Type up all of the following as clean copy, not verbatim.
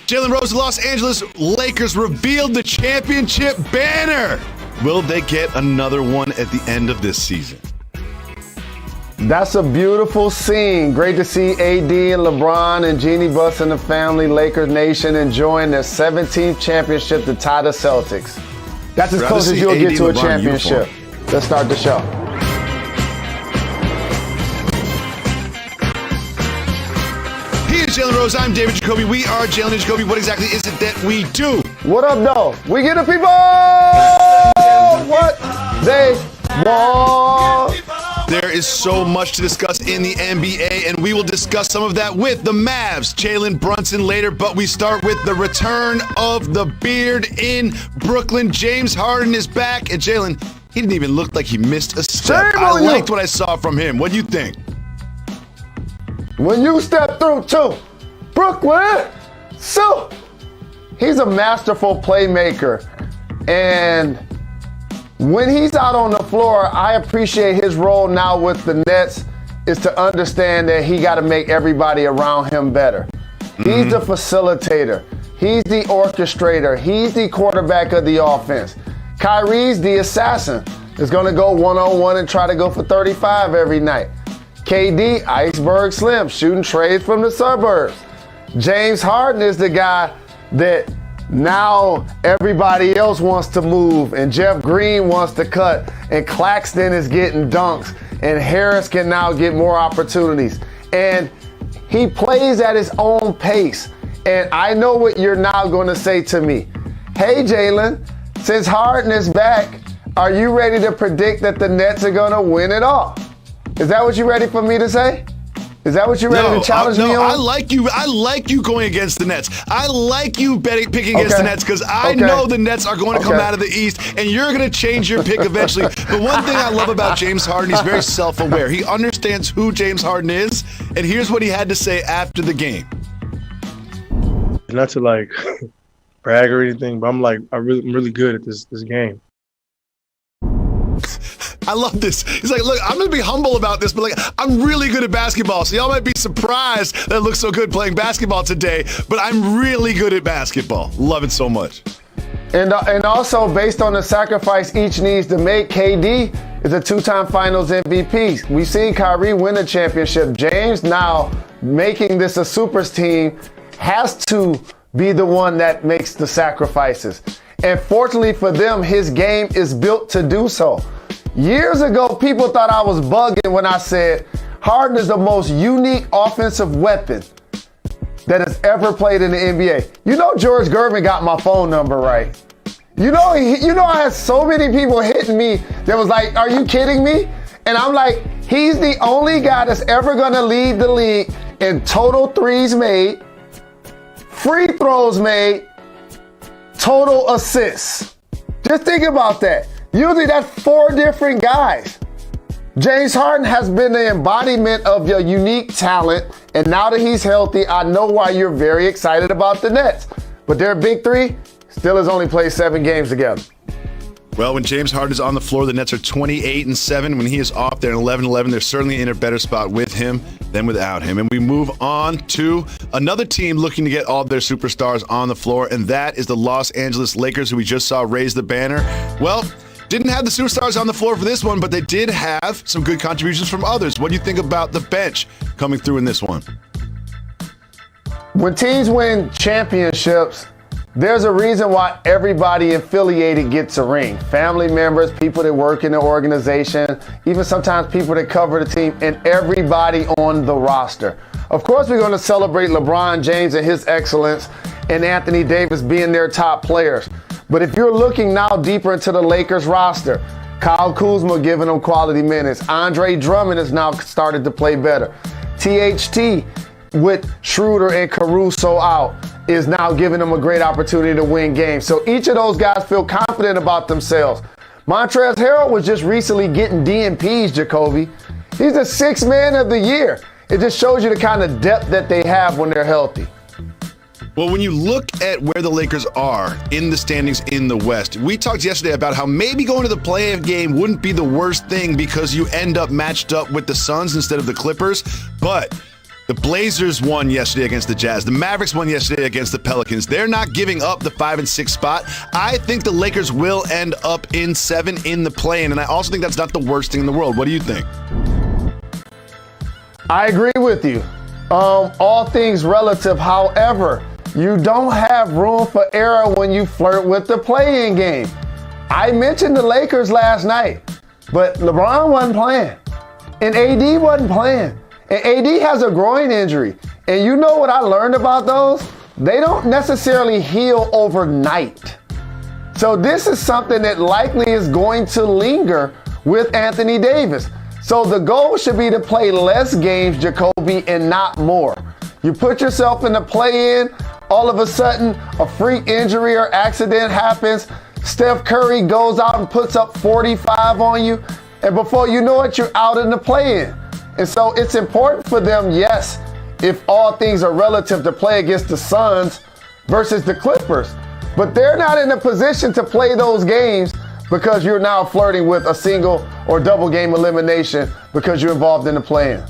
Jalen Rose, the Los Angeles Lakers revealed the championship banner. Will they get another one at the end of this season? That's a beautiful scene. Great to see AD and LeBron and Jeannie Buss and the family, Lakers Nation, enjoying their 17th championship to tie the Celtics. That's as close as you'll get to a championship. Let's start the show. He is Jalen Rose. I'm David Jacoby. We are Jalen and Jacoby. What exactly is it that we do? What up, though? We get the people what they want. There is so much to discuss in the NBA, and we will discuss some of that with the Mavs, Jalen Brunson later, but we start with the return of the beard in Brooklyn. James Harden is back, and Jalen, he didn't even look like he missed a step. I liked what I saw from him. What do you think? When you step through to Brooklyn, so he's a masterful playmaker, and when he's out on the floor, I appreciate his role now with the Nets is to understand that he got to make everybody around him better. He's the facilitator. He's the orchestrator. He's the quarterback of the offense. Kyrie's the assassin. Is going to go one-on-one and try to go for 35 every night. KD, Iceberg Slim, shooting trades from the suburbs. James Harden is the guy that now everybody else wants to move, and Jeff Green wants to cut, and Claxton is getting dunks, and Harris can now get more opportunities. And he plays at his own pace. And I know what you're now going to say to me. Hey, Jalen, since Harden is back, are you ready to predict that the Nets are going to win it all? Is that what you're ready for me to say? Is that what you're ready to challenge me on? I like you going against the Nets. I like you picking against the Nets because I know the Nets are going to come out of the East, and you're going to change your pick eventually. But one thing I love about James Harden, he's very self-aware. He understands who James Harden is, and here's what he had to say after the game. Not to brag or anything, but I'm really good at this game. I love this. He's like, look, I'm going to be humble about this, but I'm really good at basketball. So y'all might be surprised that I look so good playing basketball today, but I'm really good at basketball. Love it so much. And also, based on the sacrifice each needs to make, KD is a two-time Finals MVP. We've seen Kyrie win a championship. James now making this a supers team has to be the one that makes the sacrifices. And fortunately for them, his game is built to do so. Years ago, people thought I was bugging when I said Harden is the most unique offensive weapon that has ever played in the NBA. You know, George Gervin got my phone number right. You know, I had so many people hitting me that was like, are you kidding me? And I'm like, he's the only guy that's ever going to lead the league in total threes made, free throws made, total assists. Just think about that. Usually that's 4 different guys. James Harden has been the embodiment of your unique talent, and now that he's healthy, I know why you're very excited about the Nets. But their big three still has only played 7 games together. Well, when James Harden is on the floor, the Nets are 28-7. When he is off, they're 11-11. They're certainly in a better spot with him than without him. And we move on to another team looking to get all of their superstars on the floor, and that is the Los Angeles Lakers, who we just saw raise the banner. Well, didn't have the superstars on the floor for this one, but they did have some good contributions from others. What do you think about the bench coming through in this one? When teams win championships, there's a reason why everybody affiliated gets a ring. Family members, people that work in the organization, even sometimes people that cover the team, and everybody on the roster. Of course, we're going to celebrate LeBron James and his excellence and Anthony Davis being their top players. But if you're looking now deeper into the Lakers roster, Kyle Kuzma giving them quality minutes. Andre Drummond has now started to play better. THT with Schroeder and Caruso out is now giving them a great opportunity to win games. So each of those guys feel confident about themselves. Montrezl Harrell was just recently getting DNPs, Jacoby. He's the 6th man of the year. It just shows you the kind of depth that they have when they're healthy. Well, when you look at where the Lakers are in the standings in the West, we talked yesterday about how maybe going to the play-in game wouldn't be the worst thing because you end up matched up with the Suns instead of the Clippers. But The Blazers won yesterday against the Jazz. The Mavericks won yesterday against the Pelicans. They're not giving up the 5 and 6 spot. I think the Lakers will end up in 7 in the play-in, and I also think that's not the worst thing in the world. What do you think? I agree with you. All things relative. However, you don't have room for error when you flirt with the play-in game. I mentioned the Lakers last night, but LeBron wasn't playing, and AD wasn't playing. And AD has a groin injury. And you know what I learned about those? They don't necessarily heal overnight. So this is something that likely is going to linger with Anthony Davis. So the goal should be to play less games, Jacoby, and not more. You put yourself in the play-in, all of a sudden a freak injury or accident happens, Steph Curry goes out and puts up 45 on you, and before you know it, you're out in the play-in. And so it's important for them, yes, if all things are relative, to play against the Suns versus the Clippers. But they're not in a position to play those games because you're now flirting with a single or double game elimination because you're involved in the play-in.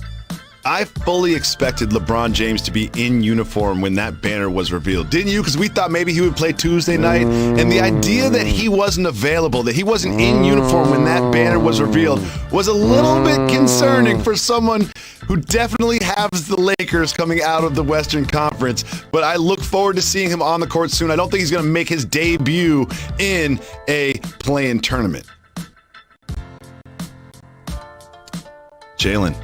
I fully expected LeBron James to be in uniform when that banner was revealed. Didn't you? Because we thought maybe he would play Tuesday night. And the idea that he wasn't available, that he wasn't in uniform when that banner was revealed, was a little bit concerning for someone who definitely has the Lakers coming out of the Western Conference. But I look forward to seeing him on the court soon. I don't think he's going to make his debut in a play-in tournament. Jalen,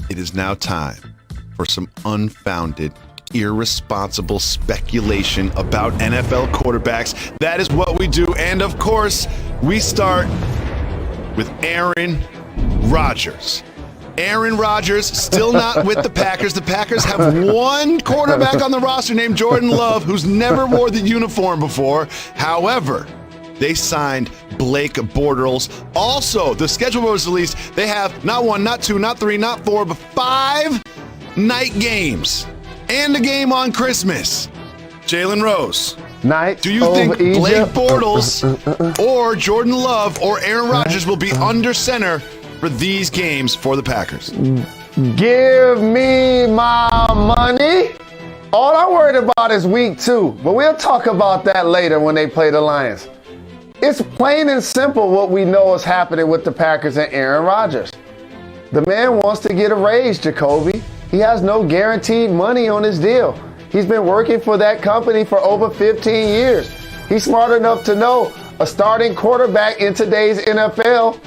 it is now time for some unfounded, irresponsible speculation about NFL quarterbacks. That is what we do. And of course, we start with Aaron Rodgers. Aaron Rodgers still not with the Packers. The Packers have one quarterback on the roster named Jordan Love, who's never wore the uniform before. However, they signed Blake Bortles. Also, the schedule was released. They have not 1, not 2, not 3, not 4, but 5 night games and a game on Christmas. Jalen Rose, Night do you think Blake Bortles or Jordan Love or Aaron Rodgers will be under center for these games for the Packers? Give me my money. All I'm worried about is week 2, but we'll talk about that later when they play the Lions. It's plain and simple what we know is happening with the Packers and Aaron Rodgers. The man wants to get a raise, Jacoby. He has no guaranteed money on his deal. He's been working for that company for over 15 years. He's smart enough to know a starting quarterback in today's NFL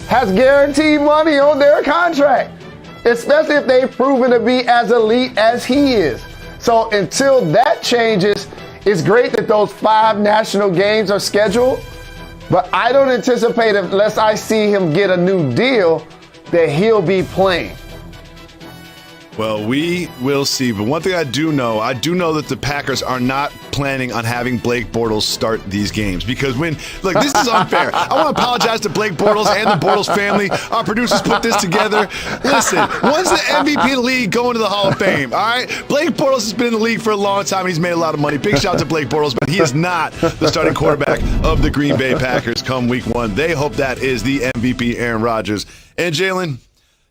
has guaranteed money on their contract, especially if they've proven to be as elite as he is. So until that changes, it's great that those 5 national games are scheduled, but I don't anticipate, unless I see him get a new deal, that he'll be playing. Well, we will see. But one thing I do know that the Packers are not planning on having Blake Bortles start these games. Because look, this is unfair. I want to apologize to Blake Bortles and the Bortles family. Our producers put this together. Listen, once the MVP of the league, going to the Hall of Fame, all right? Blake Bortles has been in the league for a long time, and he's made a lot of money. Big shout out to Blake Bortles, but he is not the starting quarterback of the Green Bay Packers come week 1. They hope that is the MVP, Aaron Rodgers. And Jalen,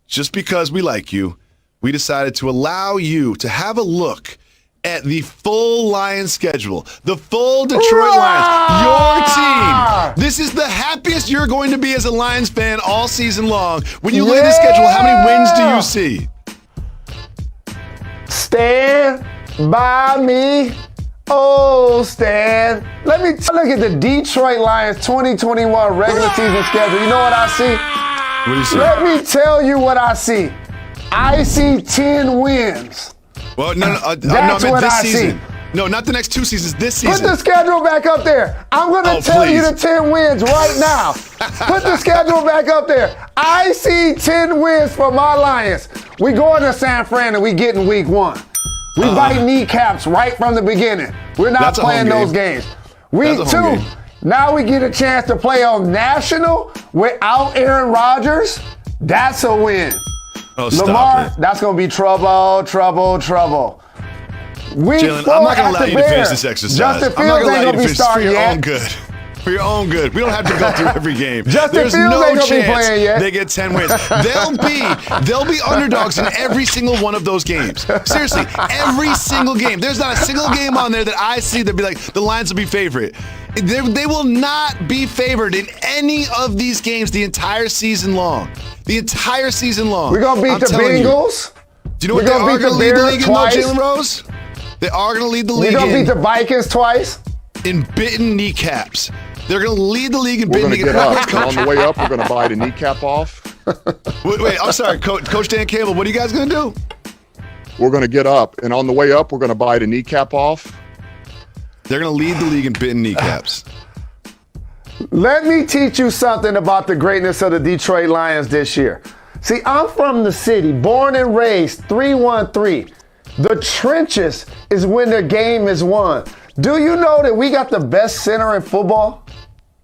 just because we like you, we decided to allow you to have a look at the full Lions schedule, the full Detroit Lions, your team. This is the happiest you're going to be as a Lions fan all season long. When you look at the schedule, how many wins do you see? Stand by me. Oh, Stan. Let me look at the Detroit Lions 2021 regular season schedule. You know what I see? What do you see? Let me tell you what I see. I see 10 wins. Well, no, That's what this I season. see. No, not the next 2 seasons, this season. Put the schedule back up there. I'm going to tell you the 10 wins right now. Put the schedule back up there. I see 10 wins for my Lions. We going to San Fran and we getting week 1. We bite kneecaps right from the beginning. We're not playing those games. Week 2, now we get a chance to play on national without Aaron Rodgers. That's a win. Oh, Lamar, that's going to be trouble. Week Jalen, 4 I'm not going to at allow the you to finish Bears. this exercise. Justin I'm not Fields going to ain't allow you going to to be finish for starting your yet. own good. For your own good. We don't have to go through every game. Justin There's Fields no ain't gonna be chance playing yet. they get 10 wins. They'll be underdogs in every single one of those games. Seriously, every single game. There's not a single game on there that I see that'd be like the Lions will be favorite. They will not be favored in any of these games the entire season long. The entire season long. We're going to beat the Bengals. Do you know what they are going to lead the league in, though, Jalen Rose? They are going to lead the league We're going to beat the Vikings twice. In bitten kneecaps. They're going to lead the league in We're bitten going to get kneecaps. up, and on the way up, we're going to bite a kneecap off. Wait, I'm sorry, Coach Dan Campbell, what are you guys going to do? We're going to get up, and on the way up, we're going to bite a kneecap off. They're going to lead the league in bitten kneecaps. Let me teach you something about the greatness of the Detroit Lions this year. See, I'm from the city, born and raised, 313. The trenches is when the game is won. Do you know that we got the best center in football?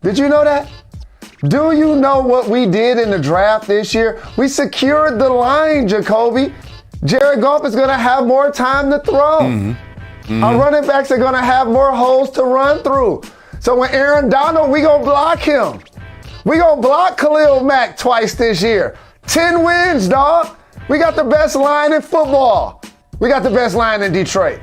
Did you know that? Do you know what we did in the draft this year? We secured the line, Jacoby. Jared Goff is going to have more time to throw. Our running backs are going to have more holes to run through. So when Aaron Donald, we going to block him. We going to block Khalil Mack twice this year. 10 wins, dog. We got the best line in football. We got the best line in Detroit.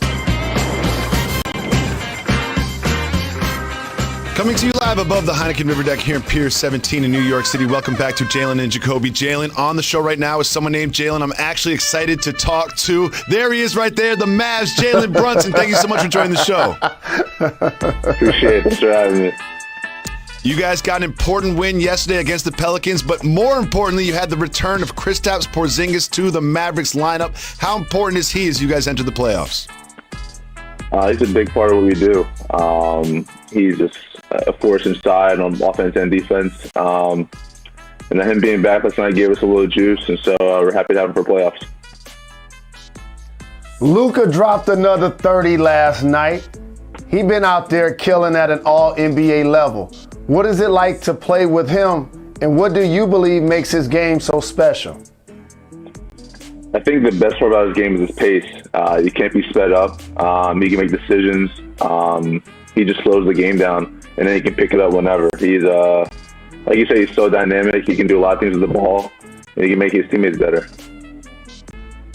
Coming to you live above the Heineken River Deck here in Pier 17 in New York City. Welcome back to Jalen and Jacoby. Jalen on the show right now is someone named Jalen I'm actually excited to talk to. There he is right there, the Mavs, Jalen Brunson. Thank you so much for joining the show. Appreciate it. Thanks for having me. You guys got an important win yesterday against the Pelicans, but more importantly, you had the return of Kristaps Porzingis to the Mavericks lineup. How important is he as you guys enter the playoffs? He's a big part of what we do. He's just a force inside on offense and defense. And then him being back last night gave us a little juice, and so we're happy to have him for playoffs. Luka dropped another 30 last night. He been out there killing at an all-NBA level. What is it like to play with him, and what do you believe makes his game so special? I think the best part about his game is his pace. He can't be sped up. He can make decisions. He just slows the game down, and then he can pick it up whenever. He's, like you say, he's so dynamic. He can do a lot of things with the ball, and he can make his teammates better.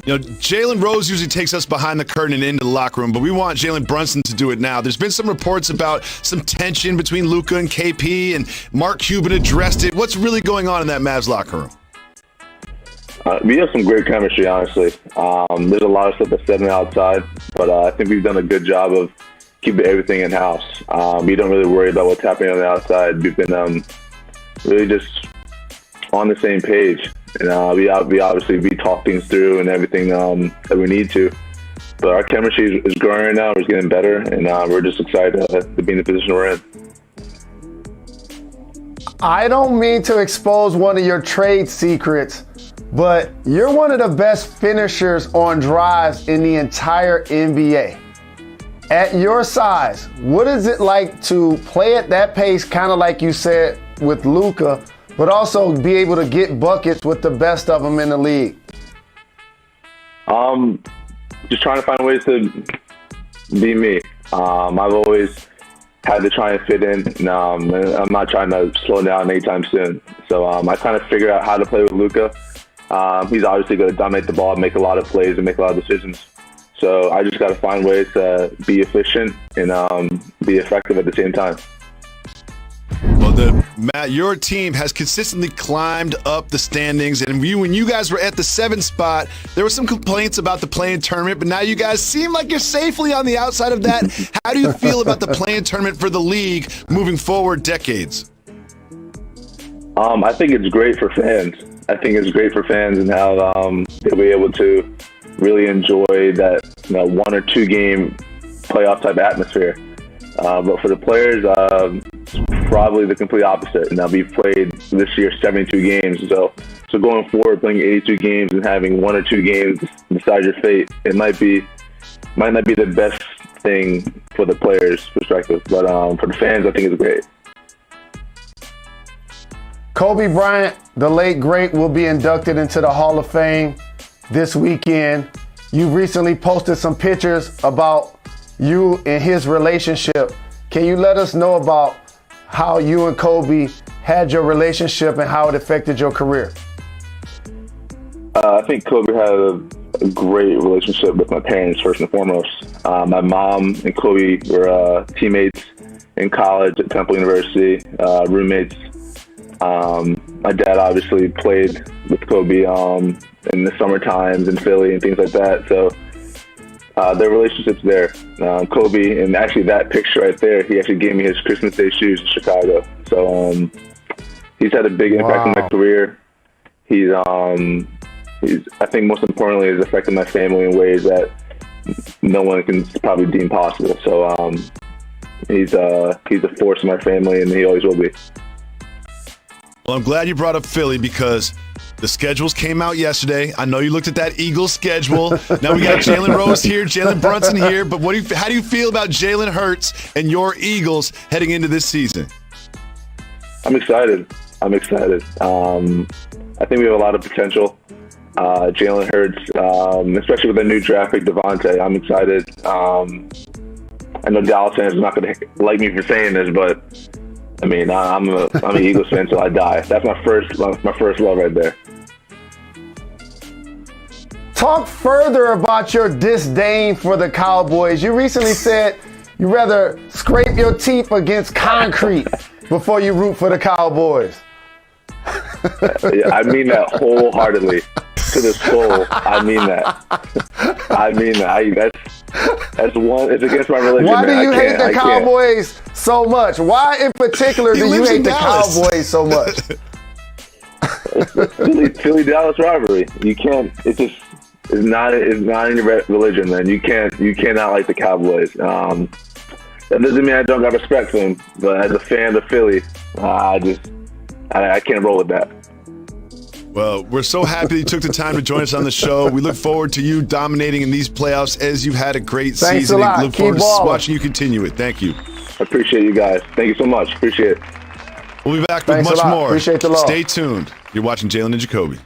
You know, Jalen Rose usually takes us behind the curtain and into the locker room, but we want Jalen Brunson to do it now. There's been some reports about some tension between Luka and KP, and Mark Cuban addressed it. What's really going on in that Mavs locker room? We have some great chemistry, honestly. There's a lot of stuff that's said on the outside, but I think we've done a good job of keeping everything in-house. We don't really worry about what's happening on the outside. We've been really just on the same page. And we talk things through and everything that we need to. But our chemistry is growing right now. It's getting better, and we're just excited to be in the position we're in. I don't mean to expose one of your trade secrets, but you're one of the best finishers on drives in the entire NBA. At your size, what is it like to play at that pace, kind of like you said with Luka, but also be able to get buckets with the best of them in the league? Just trying to find ways to be me. I've always had to try and fit in, and I'm not trying to slow down anytime soon. So I kind of figured out how to play with Luka. He's obviously going to dominate the ball, make a lot of plays, and make a lot of decisions. So I just got to find ways to be efficient and be effective at the same time. Well, Matt, your team has consistently climbed up the standings, and when you guys were at the 7th spot, there were some complaints about the play-in tournament, but now you guys seem like you're safely on the outside of that. How do you feel about the play-in tournament for the league moving forward decades? I think it's great for fans. I think it's great for fans and how they'll be able to really enjoy that 1 or 2 game playoff type atmosphere. But for the players, it's probably the complete opposite. Now, we've played this year 72 games, so going forward, playing 82 games and having 1 or 2 games decide your fate, it might not be the best thing for the players' perspective. But for the fans, I think it's great. Kobe Bryant, the late great, will be inducted into the Hall of Fame this weekend. You recently posted some pictures about you and his relationship. Can you let us know about how you and Kobe had your relationship and how it affected your career? I think Kobe had a great relationship with my parents, first and foremost. My mom and Kobe were teammates in college at Temple University, roommates. My dad obviously played with Kobe in the summer times in Philly and things like that. So their relationship's there. Kobe, and actually that picture right there, he actually gave me his Christmas Day shoes in Chicago. So he's had a big impact on my career. He's I think most importantly, has affected my family in ways that no one can probably deem possible. So he's a force in my family, and he always will be. Well, I'm glad you brought up Philly because the schedules came out yesterday. I know you looked at that Eagles schedule. Now we got Jalen Rose here, Jalen Brunson here. But how do you feel about Jalen Hurts and your Eagles heading into this season? I'm excited. I think we have a lot of potential. Jalen Hurts, especially with the new draft pick Devontae, I'm excited. I know Dallas fans are not going to like me for saying this, but I mean, I'm an Eagles fan until I die. That's my first love right there. Talk further about your disdain for the Cowboys. You recently said you'd rather scrape your teeth against concrete before you root for the Cowboys. Yeah, I mean that wholeheartedly. To the soul, I mean that. That's one. It's against my religion. Why do you hate the Cowboys so much? Why, in particular, do you hate the Cowboys so much? Philly Dallas rivalry. You can't. It's not in your religion, man. You cannot like the Cowboys. That doesn't mean I don't got respect for them, but as a fan of Philly, I can't roll with that. Well, we're so happy you took the time to join us on the show. We look forward to you dominating in these playoffs as you've had a great Thanks season. a lot. We look Keep forward to balling. watching you continue it. Thank you. I appreciate you guys. Thank you so much. Appreciate it. We'll be back with Thanks a much lot. more. Appreciate the love. Stay tuned. You're watching Jalen and Jacoby.